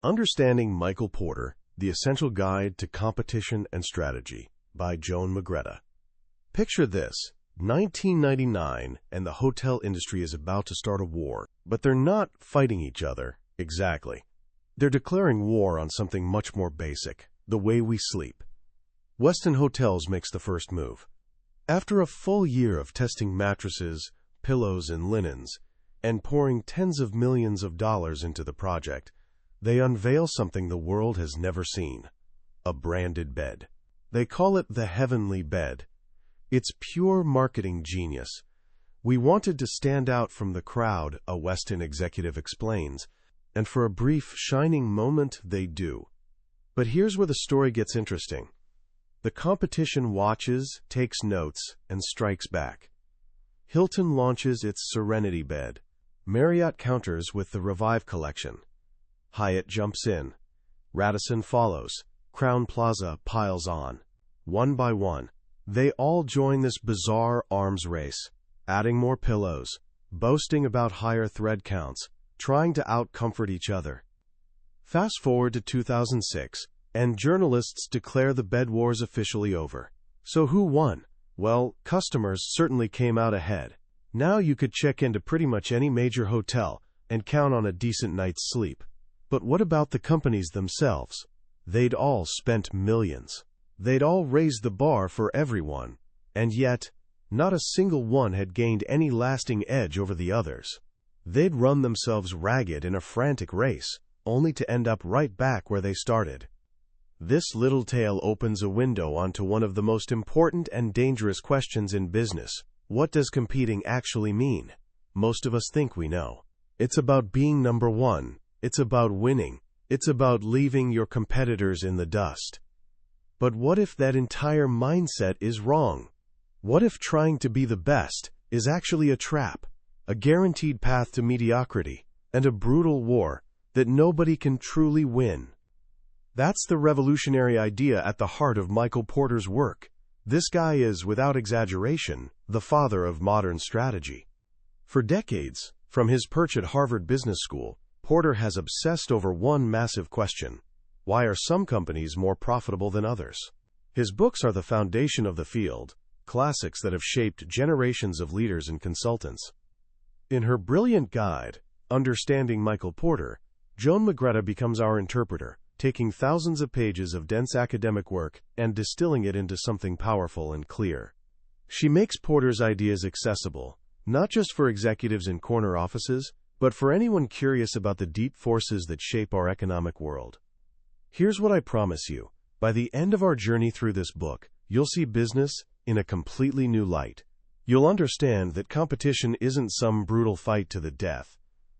Understanding Michael Porter, The Essential Guide to Competition and Strategy by Joan Magretta. Picture this, 1999, and the hotel industry is about to start a war, but they're not fighting each other, exactly. They're declaring war on something much more basic, the way we sleep. Westin Hotels makes the first move. After a full year of testing mattresses, pillows, and linens, and pouring tens of millions of dollars into the project, they unveil something the world has never seen, a branded bed. They call it the Heavenly Bed. It's pure marketing genius. We wanted to stand out from the crowd, a Westin executive explains, and for a brief, shining moment, they do. But here's where the story gets interesting. The competition watches, takes notes, and strikes back. Hilton launches its Serenity Bed. Marriott counters with the Revive collection. Hyatt jumps in. Radisson follows. Crowne Plaza piles on. One by one, they all join this bizarre arms race, adding more pillows, boasting about higher thread counts, trying to out-comfort each other. Fast forward to 2006, and journalists declare the bed war's officially over. So who won? Well, customers certainly came out ahead. Now you could check into pretty much any major hotel and count on a decent night's sleep. But what about the companies themselves? They'd all spent millions. They'd all raised the bar for everyone. And yet, not a single one had gained any lasting edge over the others. They'd run themselves ragged in a frantic race, only to end up right back where they started. This little tale opens a window onto one of the most important and dangerous questions in business. What does competing actually mean? Most of us think we know. It's about being number one. It's about winning. It's about leaving your competitors in the dust. But what if that entire mindset is wrong? What if trying to be the best is actually a trap, a guaranteed path to mediocrity, and a brutal war that nobody can truly win? That's the revolutionary idea at the heart of Michael Porter's work. This guy is, without exaggeration, the father of modern strategy. For decades, from his perch at Harvard Business School, Porter has obsessed over one massive question: why are some companies more profitable than others? His books are the foundation of the field, classics that have shaped generations of leaders and consultants. In her brilliant guide, Understanding Michael Porter, Joan Magretta becomes our interpreter, taking thousands of pages of dense academic work and distilling it into something powerful and clear. She makes Porter's ideas accessible, not just for executives in corner offices, but for anyone curious about the deep forces that shape our economic world. Here's what I promise you. By the end of our journey through this book, you'll see business in a completely new light. You'll understand that competition isn't some brutal fight to the death,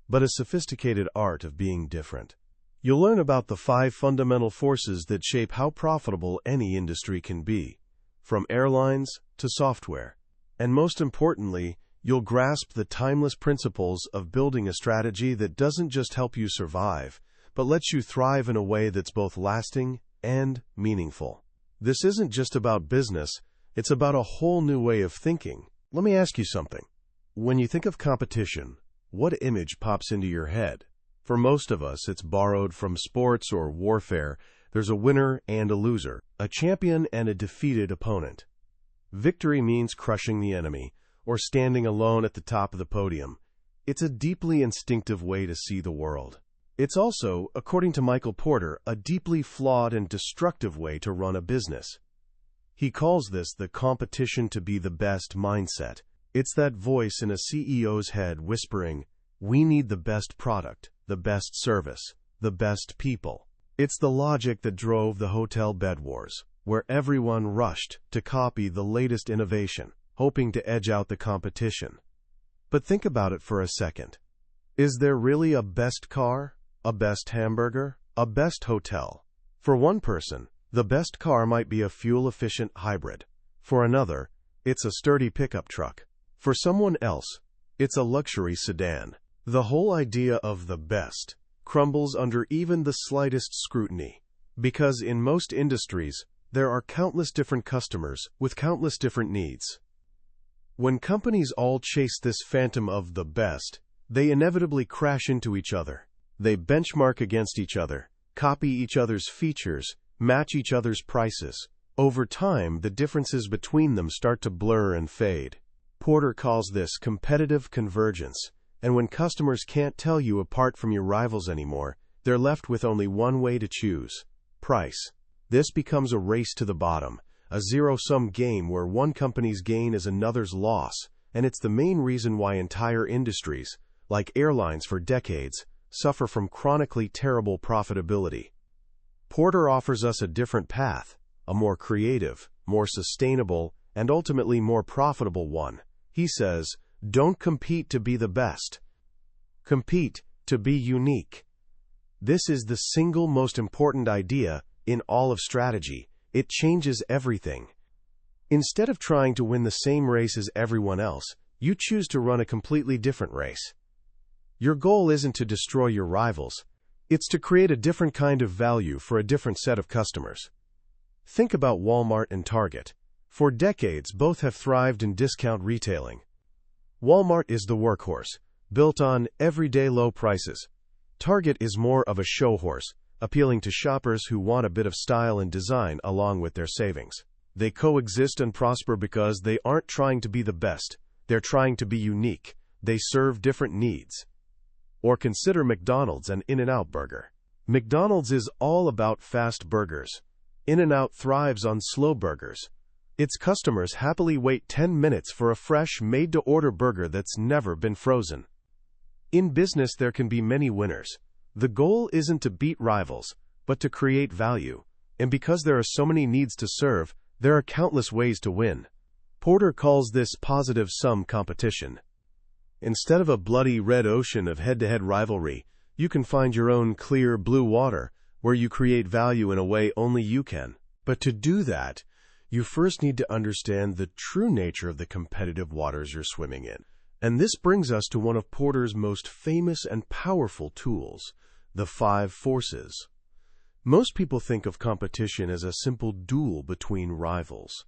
but a sophisticated art of being different. You'll learn about the 5 fundamental forces that shape how profitable any industry can be, from airlines to software. And most importantly, you'll grasp the timeless principles of building a strategy that doesn't just help you survive, but lets you thrive in a way that's both lasting and meaningful. This isn't just about business, it's about a whole new way of thinking. Let me ask you something. When you think of competition, what image pops into your head? For most of us, it's borrowed from sports or warfare. There's a winner and a loser, a champion and a defeated opponent. Victory means crushing the enemy, or standing alone at the top of the podium. It's a deeply instinctive way to see the world. It's also, according to Michael Porter, a deeply flawed and destructive way to run a business. He calls this the competition to be the best mindset. It's that voice in a CEO's head whispering, "We need the best product, the best service, the best people." It's the logic that drove the hotel bed wars, where everyone rushed to copy the latest innovation, hoping to edge out the competition. But think about it for a second. Is there really a best car, a best hamburger, a best hotel? For one person, the best car might be a fuel-efficient hybrid. For another, it's a sturdy pickup truck. For someone else, it's a luxury sedan. The whole idea of the best crumbles under even the slightest scrutiny, because in most industries, there are countless different customers with countless different needs. When companies all chase this phantom of the best, they inevitably crash into each other. They benchmark against each other, copy each other's features, match each other's prices. Over time, the differences between them start to blur and fade. Porter calls this competitive convergence, and when customers can't tell you apart from your rivals anymore, they're left with only one way to choose: price. This becomes a race to the bottom, a zero-sum game where one company's gain is another's loss, and it's the main reason why entire industries, like airlines for decades, suffer from chronically terrible profitability. Porter offers us a different path, a more creative, more sustainable, and ultimately more profitable one. He says, don't compete to be the best. Compete to be unique. This is the single most important idea in all of strategy. It changes everything. Instead of trying to win the same race as everyone else, you choose to run a completely different race. Your goal isn't to destroy your rivals. It's to create a different kind of value for a different set of customers. Think about Walmart and Target. For decades, both have thrived in discount retailing. Walmart is the workhorse, built on everyday low prices. Target is more of a show horse, appealing to shoppers who want a bit of style and design along with their savings. They coexist and prosper because they aren't trying to be the best. They're trying to be unique. They serve different needs. Or consider McDonald's and In-N-Out Burger. McDonald's is all about fast burgers. In-N-Out thrives on slow burgers. Its customers happily wait 10 minutes for a fresh, made-to-order burger that's never been frozen. In business, there can be many winners. The goal isn't to beat rivals, but to create value. And because there are so many needs to serve, there are countless ways to win. Porter calls this positive-sum competition. Instead of a bloody red ocean of head-to-head rivalry, you can find your own clear blue water, where you create value in a way only you can. But to do that, you first need to understand the true nature of the competitive waters you're swimming in. And this brings us to one of Porter's most famous and powerful tools, the 5 forces. Most people think of competition as a simple duel between rivals.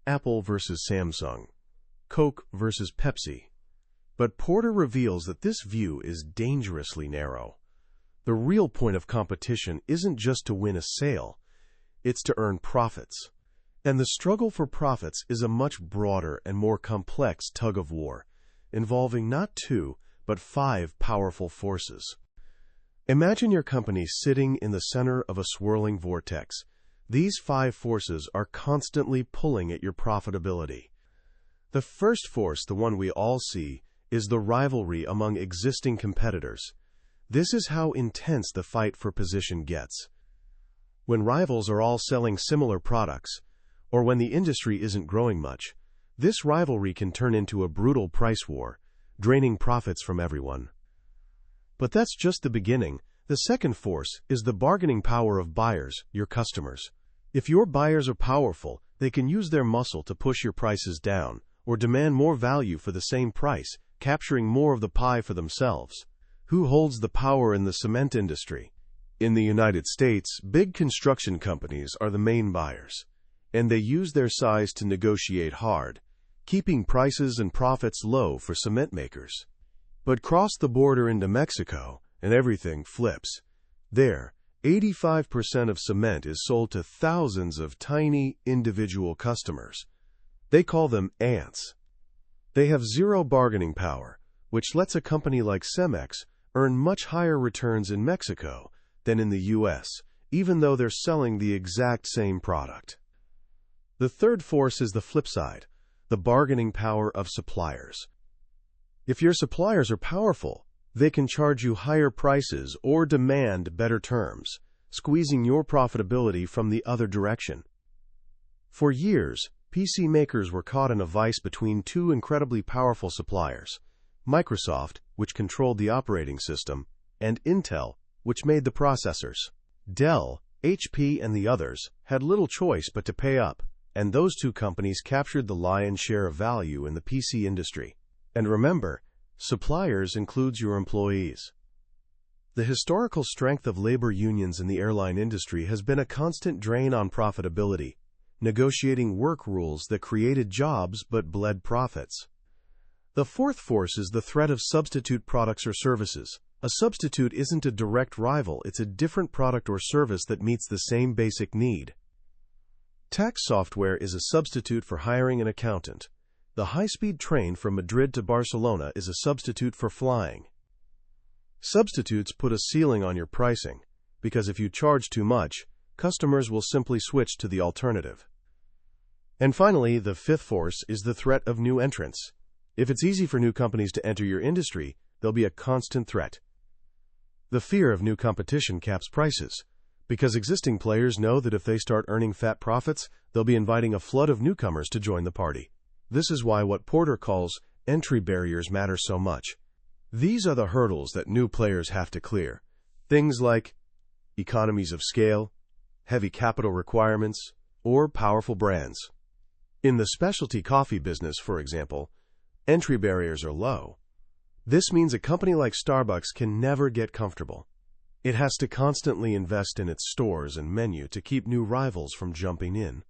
Apple versus Samsung, Coke versus Pepsi. But Porter reveals that this view is dangerously narrow. The real point of competition isn't just to win a sale, it's to earn profits. And the struggle for profits is a much broader and more complex tug-of-war, involving not 2, but 5 powerful forces. Imagine your company sitting in the center of a swirling vortex. These 5 forces are constantly pulling at your profitability. The first force, the one we all see, is the rivalry among existing competitors. This is how intense the fight for position gets. When rivals are all selling similar products, or when the industry isn't growing much, this rivalry can turn into a brutal price war, draining profits from everyone. But that's just the beginning. The second force is the bargaining power of buyers, your customers. If your buyers are powerful, they can use their muscle to push your prices down, or demand more value for the same price, capturing more of the pie for themselves. Who holds the power in the cement industry? In the United States, big construction companies are the main buyers, and they use their size to negotiate hard, keeping prices and profits low for cement makers. But cross the border into Mexico, and everything flips. There, 85% of cement is sold to thousands of tiny, individual customers. They call them ants. They have zero bargaining power, which lets a company like Cemex earn much higher returns in Mexico than in the U.S., even though they're selling the exact same product. The third force is the flip side, the bargaining power of suppliers. If your suppliers are powerful, they can charge you higher prices or demand better terms, squeezing your profitability from the other direction. For years, PC makers were caught in a vice between 2 incredibly powerful suppliers: Microsoft, which controlled the operating system, and Intel, which made the processors. Dell, HP, and the others had little choice but to pay up, and those 2 companies captured the lion's share of value in the PC industry. And remember, suppliers includes your employees. The historical strength of labor unions in the airline industry has been a constant drain on profitability, negotiating work rules that created jobs but bled profits. The fourth force is the threat of substitute products or services. A substitute isn't a direct rival, it's a different product or service that meets the same basic need. Tax software is a substitute for hiring an accountant. The high-speed train from Madrid to Barcelona is a substitute for flying. Substitutes put a ceiling on your pricing, because if you charge too much, customers will simply switch to the alternative. And finally, the fifth force is the threat of new entrants. If it's easy for new companies to enter your industry, they'll be a constant threat. The fear of new competition caps prices, because existing players know that if they start earning fat profits, they'll be inviting a flood of newcomers to join the party. This is why what Porter calls entry barriers matter so much. These are the hurdles that new players have to clear. Things like economies of scale, heavy capital requirements, or powerful brands. In the specialty coffee business, for example, entry barriers are low. This means a company like Starbucks can never get comfortable. It has to constantly invest in its stores and menu to keep new rivals from jumping in.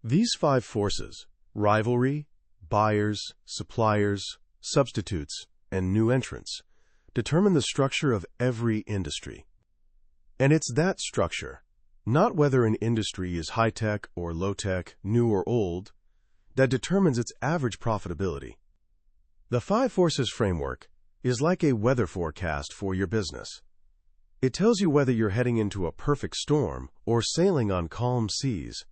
These five forces, rivalry, buyers, suppliers, substitutes, and new entrants, determine the structure of every industry. And it's that structure, not whether an industry is high-tech or low-tech, new or old, that determines its average profitability. The five forces framework is like a weather forecast for your business. It tells you whether you're heading into a perfect storm or sailing on calm seas.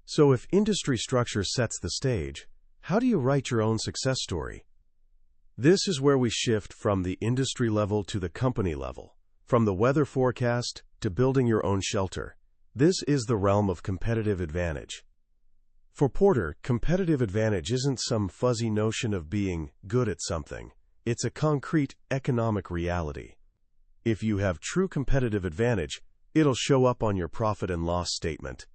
So if industry structure sets the stage, how do you write your own success story? This is where we shift from the industry level to the company level, from the weather forecast to building your own shelter. This is the realm of competitive advantage. For Porter, competitive advantage isn't some fuzzy notion of being good at something. It's a concrete economic reality. If you have true competitive advantage, it'll show up on your profit and loss statement.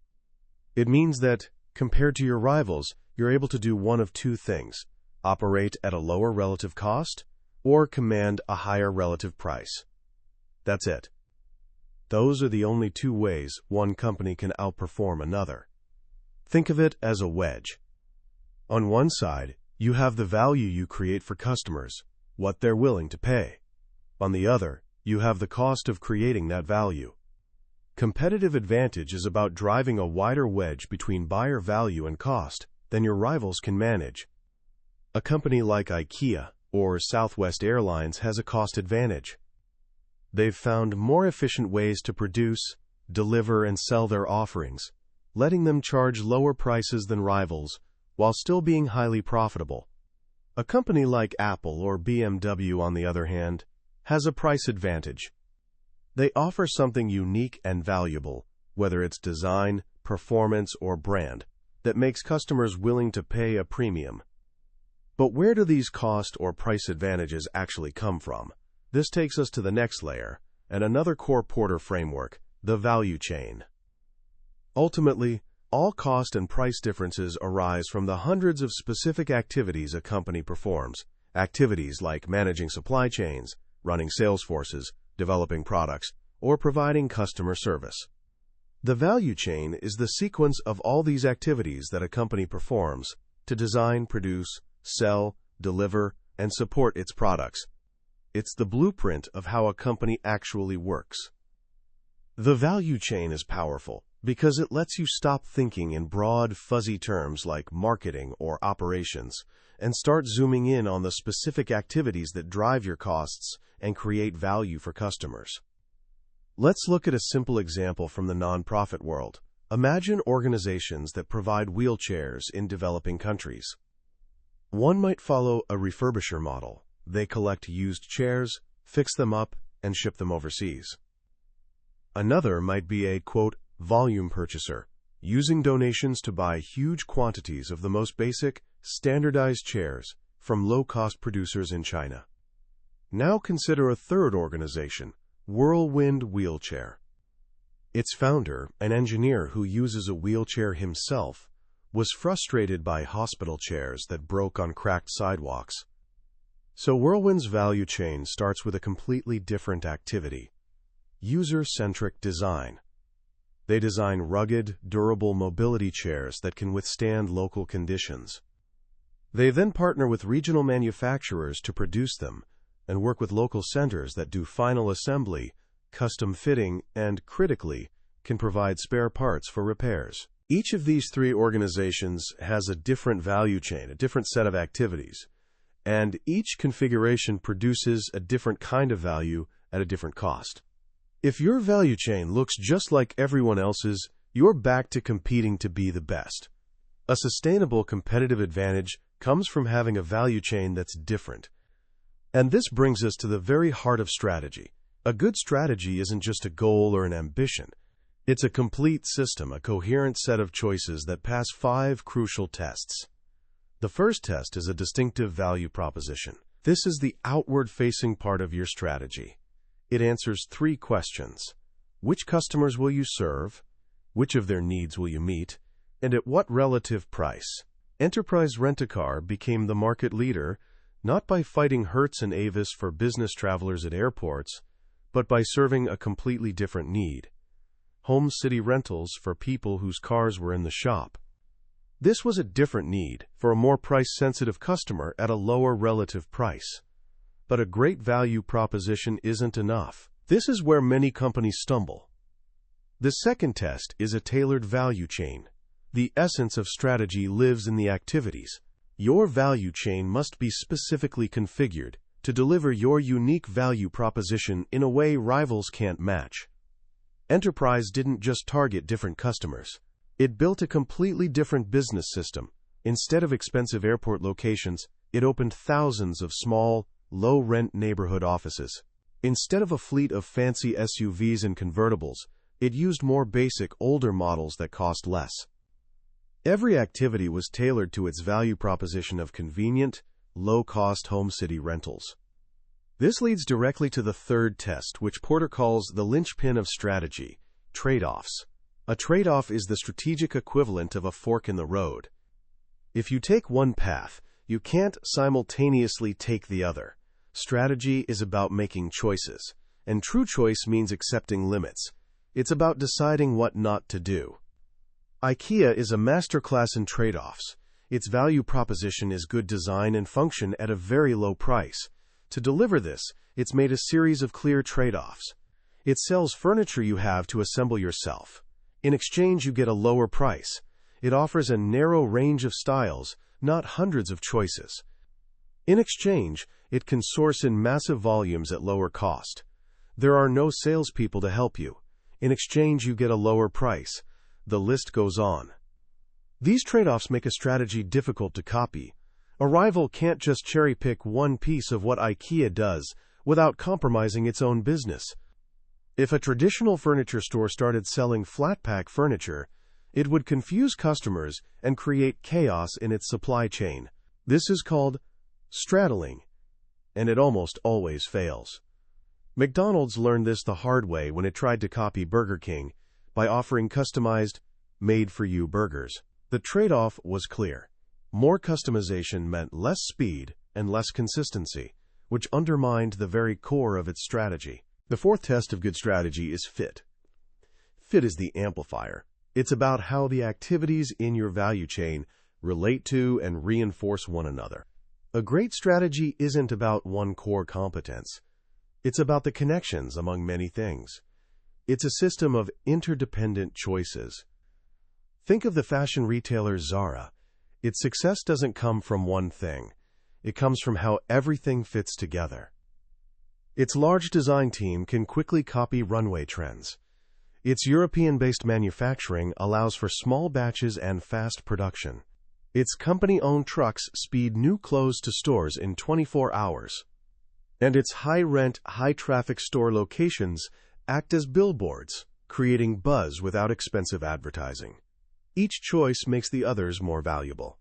It means that, compared to your rivals, you're able to do one of two things: operate at a lower relative cost or command a higher relative price. That's it. Those are the only two ways one company can outperform another. Think of it as a wedge. On one side, you have the value you create for customers, what they're willing to pay. On the other, you have the cost of creating that value. Competitive advantage is about driving a wider wedge between buyer value and cost than your rivals can manage. A company like IKEA or Southwest Airlines has a cost advantage. They've found more efficient ways to produce, deliver, and sell their offerings, letting them charge lower prices than rivals while still being highly profitable. A company like Apple or BMW, on the other hand, has a price advantage. They offer something unique and valuable, whether it's design, performance, or brand, that makes customers willing to pay a premium. But where do these cost or price advantages actually come from? This takes us to the next layer, and another core Porter framework, the value chain. Ultimately, all cost and price differences arise from the hundreds of specific activities a company performs. Activities like managing supply chains, running sales forces, developing products, or providing customer service. The value chain is the sequence of all these activities that a company performs to design, produce, sell, deliver, and support its products. It's the blueprint of how a company actually works. The value chain is powerful because it lets you stop thinking in broad, fuzzy terms like marketing or operations and start zooming in on the specific activities that drive your costs and create value for customers. Let's look at a simple example from the nonprofit world. Imagine organizations that provide wheelchairs in developing countries. One might follow a refurbisher model. They collect used chairs, fix them up, and ship them overseas. Another might be a, quote, volume purchaser, using donations to buy huge quantities of the most basic, standardized chairs from low-cost producers in China. Now consider a third organization, Whirlwind Wheelchair. Its founder, an engineer who uses a wheelchair himself, was frustrated by hospital chairs that broke on cracked sidewalks. So Whirlwind's value chain starts with a completely different activity: user-centric design. They design rugged, durable mobility chairs that can withstand local conditions. They then partner with regional manufacturers to produce them, and work with local centers that do final assembly, custom fitting, and, critically, can provide spare parts for repairs. Each of these three organizations has a different value chain, a different set of activities, and each configuration produces a different kind of value at a different cost. If your value chain looks just like everyone else's, you're back to competing to be the best. A sustainable competitive advantage comes from having a value chain that's different. And this brings us to the very heart of strategy. A good strategy isn't just a goal or an ambition. It's a complete system, a coherent set of choices that pass 5 crucial tests. The first test is a distinctive value proposition. This is the outward-facing part of your strategy. It answers 3 questions. Which customers will you serve? Which of their needs will you meet? And at what relative price? Enterprise Rent-A-Car became the market leader not by fighting Hertz and Avis for business travelers at airports, but by serving a completely different need: home city rentals for people whose cars were in the shop. This was a different need for a more price-sensitive customer at a lower relative price. But a great value proposition isn't enough. This is where many companies stumble. The second test is a tailored value chain. The essence of strategy lives in the activities. Your value chain must be specifically configured to deliver your unique value proposition in a way rivals can't match. Enterprise didn't just target different customers. It built a completely different business system. Instead of expensive airport locations, it opened thousands of small, low-rent neighborhood offices. Instead of a fleet of fancy SUVs and convertibles, it used more basic, older models that cost less. Every activity was tailored to its value proposition of convenient, low-cost home city rentals. This leads directly to the third test, which Porter calls the linchpin of strategy: trade-offs. A trade-off is the strategic equivalent of a fork in the road. If you take one path, you can't simultaneously take the other. Strategy is about making choices, and true choice means accepting limits. It's about deciding what not to do. IKEA is a masterclass in trade-offs. Its value proposition is good design and function at a very low price. To deliver this, it's made a series of clear trade-offs. It sells furniture you have to assemble yourself. In exchange, you get a lower price. It offers a narrow range of styles, not hundreds of choices. In exchange, it can source in massive volumes at lower cost. There are no salespeople to help you. In exchange, you get a lower price. The list goes on. These trade-offs make a strategy difficult to copy. A rival can't just cherry-pick one piece of what IKEA does without compromising its own business. If a traditional furniture store started selling flat-pack furniture, it would confuse customers and create chaos in its supply chain. This is called straddling, and it almost always fails. McDonald's learned this the hard way when it tried to copy Burger King by offering customized, made-for-you burgers. The trade-off was clear. More customization meant less speed and less consistency, which undermined the very core of its strategy. The fourth test of good strategy is fit. Fit is the amplifier. It's about how the activities in your value chain relate to and reinforce one another. A great strategy isn't about one core competence. It's about the connections among many things. It's a system of interdependent choices. Think of the fashion retailer Zara. Its success doesn't come from one thing. It comes from how everything fits together. Its large design team can quickly copy runway trends. Its European-based manufacturing allows for small batches and fast production. Its company-owned trucks speed new clothes to stores in 24 hours. And its high-rent, high-traffic store locations act as billboards, creating buzz without expensive advertising. Each choice makes the others more valuable.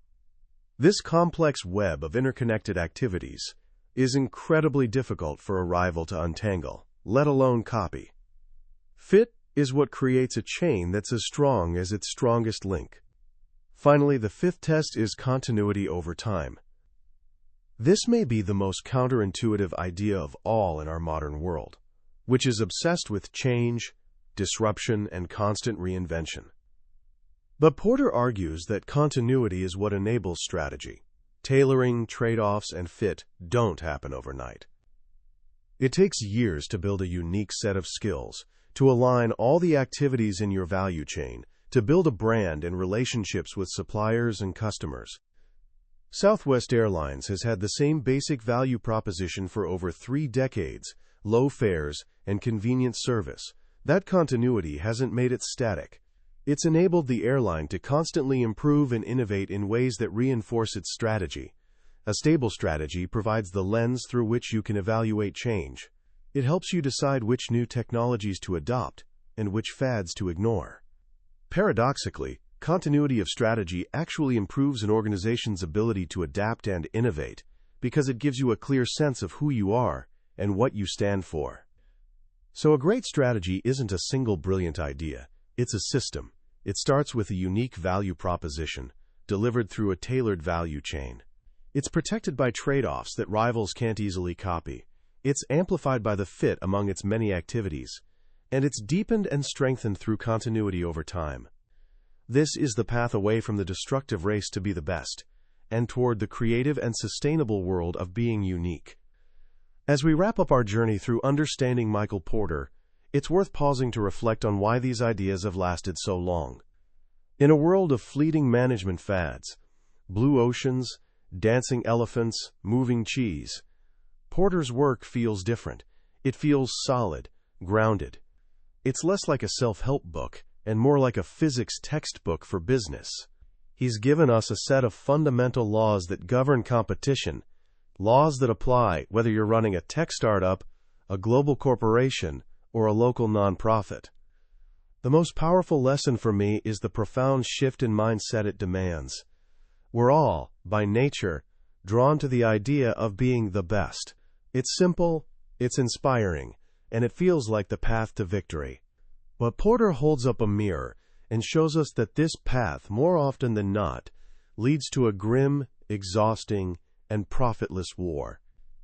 This complex web of interconnected activities is incredibly difficult for a rival to untangle, let alone copy. Fit is what creates a chain that's as strong as its strongest link. Finally, the fifth test is continuity over time. This may be the most counterintuitive idea of all in our modern world, which is obsessed with change, disruption, and constant reinvention. But Porter argues that continuity is what enables strategy. Tailoring, trade-offs, and fit don't happen overnight. It takes years to build a unique set of skills, to align all the activities in your value chain, to build a brand and relationships with suppliers and customers. Southwest Airlines has had the same basic value proposition for over 3 decades: low fares and convenient service. That continuity hasn't made it static. It's enabled the airline to constantly improve and innovate in ways that reinforce its strategy. A stable strategy provides the lens through which you can evaluate change. It helps you decide which new technologies to adopt and which fads to ignore. Paradoxically, continuity of strategy actually improves an organization's ability to adapt and innovate because it gives you a clear sense of who you are and what you stand for. So a great strategy isn't a single brilliant idea. It's a system. It starts with a unique value proposition, delivered through a tailored value chain. It's protected by trade-offs that rivals can't easily copy. It's amplified by the fit among its many activities. And it's deepened and strengthened through continuity over time. This is the path away from the destructive race to be the best, and toward the creative and sustainable world of being unique. As we wrap up our journey through understanding Michael Porter, it's worth pausing to reflect on why these ideas have lasted so long. In a world of fleeting management fads, blue oceans, dancing elephants, moving cheese, Porter's work feels different. It feels solid, grounded. It's less like a self-help book and more like a physics textbook for business. He's given us a set of fundamental laws that govern competition, laws that apply whether you're running a tech startup, a global corporation, or a local nonprofit. The most powerful lesson for me is the profound shift in mindset it demands. We're all, by nature, drawn to the idea of being the best. It's simple, it's inspiring, and it feels like the path to victory. But Porter holds up a mirror and shows us that this path, more often than not, leads to a grim, exhausting, and profitless war.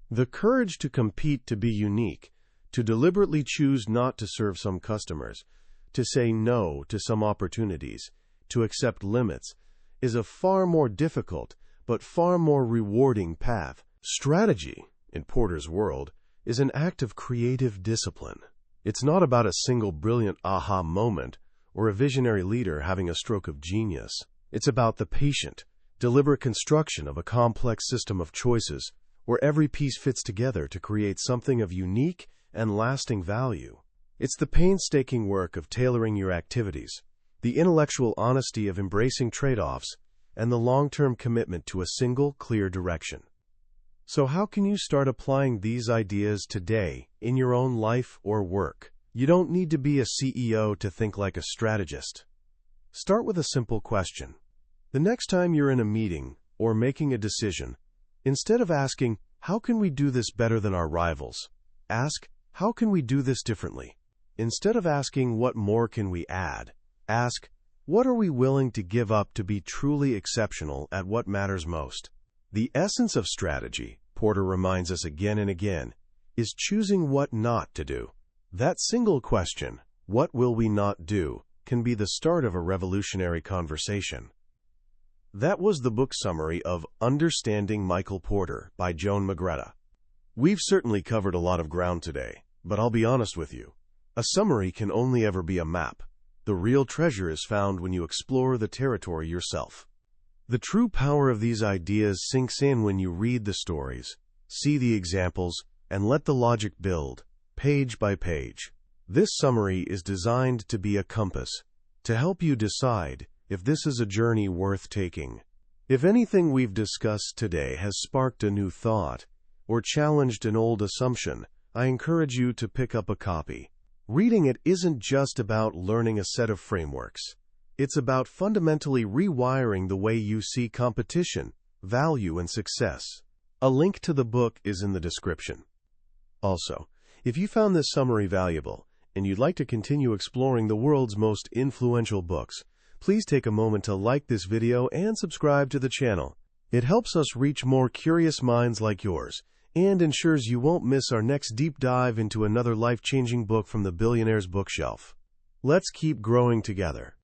The courage to compete, to be unique, to deliberately choose not to serve some customers, to say no to some opportunities, to accept limits, is a far more difficult but far more rewarding path. Strategy, in Porter's world, is an act of creative discipline. It's not about a single brilliant aha moment or a visionary leader having a stroke of genius. It's about the patient, deliberate construction of a complex system of choices where every piece fits together to create something of unique and lasting value. It's the painstaking work of tailoring your activities, the intellectual honesty of embracing trade-offs, and the long-term commitment to a single, clear direction. So how can you start applying these ideas today in your own life or work? You don't need to be a CEO to think like a strategist. Start with a simple question. The next time you're in a meeting or making a decision, instead of asking, "How can we do this better than our rivals?" ask, "How can we do this differently?" Instead of asking, "What more can we add?" ask, "What are we willing to give up to be truly exceptional at what matters most?" The essence of strategy, Porter reminds us again and again, is choosing what not to do. That single question, "What will we not do?" can be the start of a revolutionary conversation. That was the book summary of Understanding Michael Porter by Joan Magretta. We've certainly covered a lot of ground today, but I'll be honest with you. A summary can only ever be a map. The real treasure is found when you explore the territory yourself. The true power of these ideas sinks in when you read the stories, see the examples, and let the logic build, page by page. This summary is designed to be a compass, to help you decide if this is a journey worth taking. If anything we've discussed today has sparked a new thought or challenged an old assumption, I encourage you to pick up a copy. Reading it isn't just about learning a set of frameworks. It's about fundamentally rewiring the way you see competition, value, and success. A link to the book is in the description. Also, if you found this summary valuable and you'd like to continue exploring the world's most influential books, please take a moment to like this video and subscribe to the channel. It helps us reach more curious minds like yours and ensures you won't miss our next deep dive into another life-changing book from the billionaire's bookshelf. Let's keep growing together.